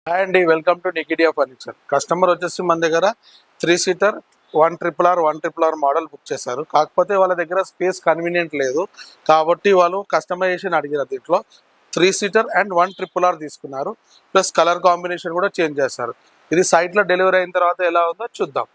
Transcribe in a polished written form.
Hi అండి, welcome to నికిడియా furniture. Customer వచ్చేసి మన దగ్గర 3 సీటర్ 1RRR మోడల్ బుక్ చేశారు. కాకపోతే వాళ్ళ దగ్గర స్పేస్ కన్వీనియంట్ లేదు కాబట్టి వాళ్ళు కస్టమైజేషన్ అడిగారు. దీంట్లో 3 సీటర్ అండ్ 1RRR తీసుకున్నారు. ప్లస్ కలర్ కాంబినేషన్ కూడా చేంజ్ చేశారు. ఇది సైట్లో డెలివరీ అయిన తర్వాత ఎలా ఉందో చూద్దాం.